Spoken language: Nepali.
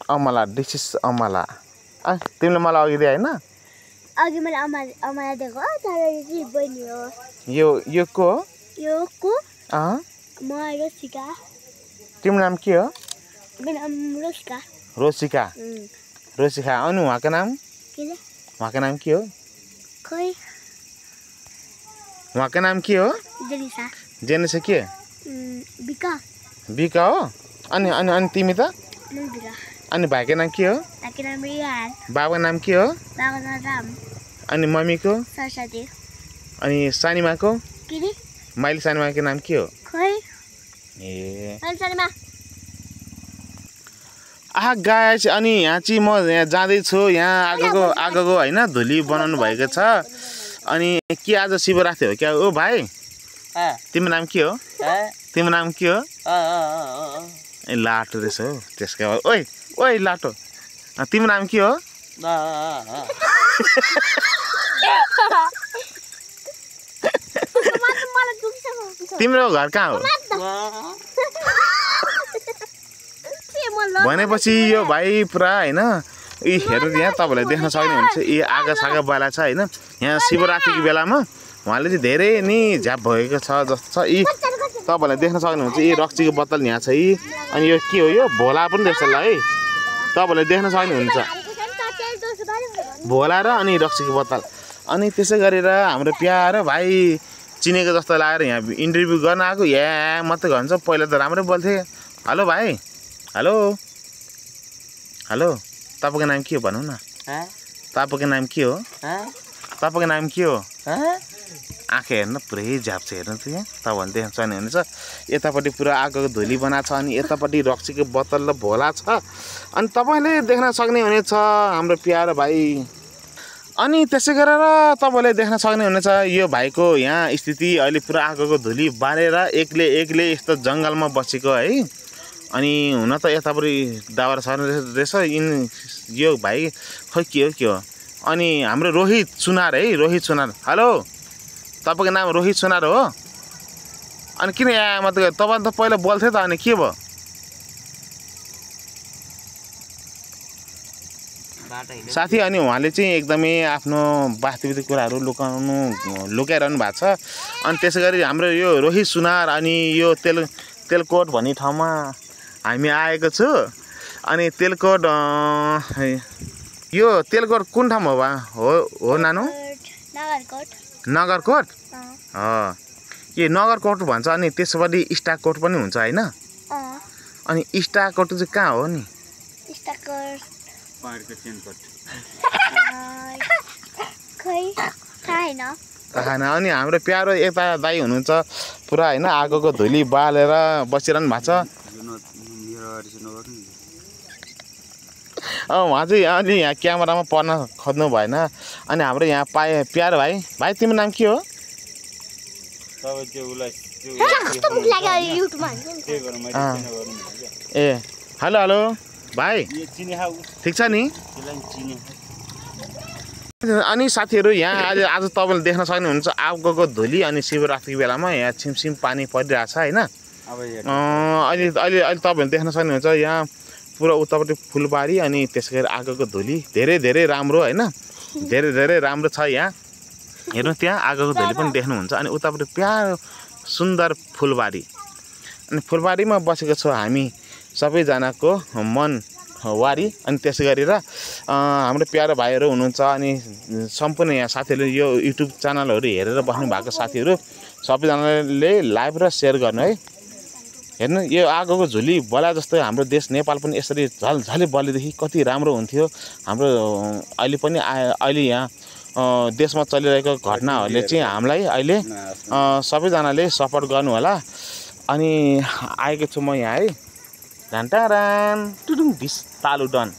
अमला दिस इज अमला तिमीले मलाई अघि दिए हैन अघि मैले अमला दिएको तर यो बहिनी हो यो को यो को म रोसिका तिम्रो नाम के हो मेरो नाम रोसिका रोसिका अनि उहाँको नाम उहाँको नाम के हो खै उहाँको नाम के हो जेनिसा के बिका हो अनि अनि अनि तिमी त अनि भाइको नाम के हो बाबाको नाम के हो अनि मम्मीको सरस्वती अनि सानीमाको माइली सानीमाको नाम के हो आहा गाइस अनि यहाँ चाहिँ म यहाँ जाँदैछु यहाँ आगोको हैन धुली बनाउनु भएको छ अनि के आज शिवरात्रि हो क्या ओ भाइ तिम्रो नाम के हो तिम्रो नाम के हो ए लाटो रहेछ हो त्यसको ओइ ओइ लाटो तिम्रो नाम के हो तिम्रो घर कहाँ हो भनेपछि यो भाइ पुरा हैन यी हेर्नु यहाँ तपाईँलाई देख्न सक्नुहुन्छ यी आगा सागा बेला छ हैन यहाँ शिवरात्रिको बेलामा उहाँले चाहिँ धेरै नै झ्याप भएको छ जस्तो छ यी तपाईँलाई देख्न सक्नुहुन्छ यी रक्सीको बोतल यहाँ छ यी अनि यो के हो यो भोला पनि रहेछ ल है तपाईँले देख्न सक्नुहुन्छ भोला र अनि रक्सीको बोतल अनि त्यसै गरेर हाम्रो प्यारो भाइ चिनेको जस्तो लागेर यहाँ इन्टरभ्यू गर्न आएको या म त भन्छ पहिला त राम्रै बोल्थे हेलो भाइ हेलो हेलो तपाईँको नाम के हो भन्नु न तपाईँको नाम के हो तपाईँको नाम के हो आँखा हेर्नु पुरै झ्याप छ हेर्नु त यहाँ तपाईँले देख्न सक्नुहुनेछ यतापट्टि पुरा आगोको धुली बनाएको छ अनि यतापट्टि रक्सीको बोतल र भोला छ अनि तपाईँले देख्न सक्ने हुनेछ हाम्रो प्यारो भाइ अनि त्यसै गरेर तपाईँले देख्न सक्ने हुनेछ यो भाइको यहाँ स्थिति अहिले पुरा आगोको धुली बालेर एक्लै यस्तो जङ्गलमा बसेको है अनि हुन त यतापट्टि दावार सर्ने रहेछ यो भाइ खै के हो अनि हाम्रो रोहित सुनार है रोहित सुनार हेलो तपाईँको नाम रोहित सुनार हो अनि किन यहाँ मतलब तपाईँ त पहिला बोल्थ्यो त अनि के भयो साथी अनि उहाँले चाहिँ एकदमै आफ्नो वास्तविक कुराहरू लुकाइरहनु भएको छ अनि त्यसै गरी हाम्रो यो रोहित सुनार अनि यो तेलकोट भन्ने ठाउँमा हामी आएको छु अनि तेलकोट यो तेलकोट कुन ठाउँ हो नानु नगरकोट यो नगरकोट भन्छ अनि त्यसपछि स्टाकोट पनि हुन्छ हैन अनि स्टाकोट चाहिँ कहाँ हो नि थाहा अनि हाम्रो प्यारो यता दाइ हुनुहुन्छ पुरा हैन आगोको धुली बालेर बसिरहनु भएको छ उहाँ चाहिँ अलि यहाँ क्यामेरामा पर्न खोज्नु भएन अनि हाम्रो यहाँ पाए प्यारो भाइ तिम्रो नाम के हो ए हेलो हेलो भाइ ठिक छ नि अनि साथीहरू यहाँ आज तपाईँले देख्न सक्नुहुन्छ आगोको धुली अनि शिवरात्रिको बेलामा यहाँ छिमछिम पानी परिरहेछ हैन अहिले तपाईँले देख्न सक्नुहुन्छ यहाँ पुरा उतापट्टि फुलबारी अनि त्यसै गरी आगोको धुली धेरै राम्रो हैन धेरै राम्रो छ यहाँ हेर्नु त्यहाँ आगोको धुली पनि देख्नुहुन्छ अनि उतापट्टि प्यारो सुन्दर फुलबारी अनि फुलबारीमा बसेको छौँ हामी सबैजनाको मन वारी अनि त्यसै गरेर हाम्रो प्यारो भाइहरू हुनुहुन्छ अनि सम्पूर्ण यहाँ साथीहरूले यो युट्युब च्यानलहरू हेरेर बस्नु भएको साथीहरू सबैजनाले लाइभ र सेयर गर्नु है हेर्नु यो आगोको झुली बला जस्तो हाम्रो देश नेपाल पनि यसरी झलझले बलेदेखि कति राम्रो हुन्थ्यो हाम्रो अहिले यहाँ देशमा चलिरहेको घटनाहरूले चाहिँ हामीलाई अहिले सबैजनाले सपोर्ट गर्नु होला अनि आएको छु म यहाँ है घन्टारान टुडुङ ढिस तालु डन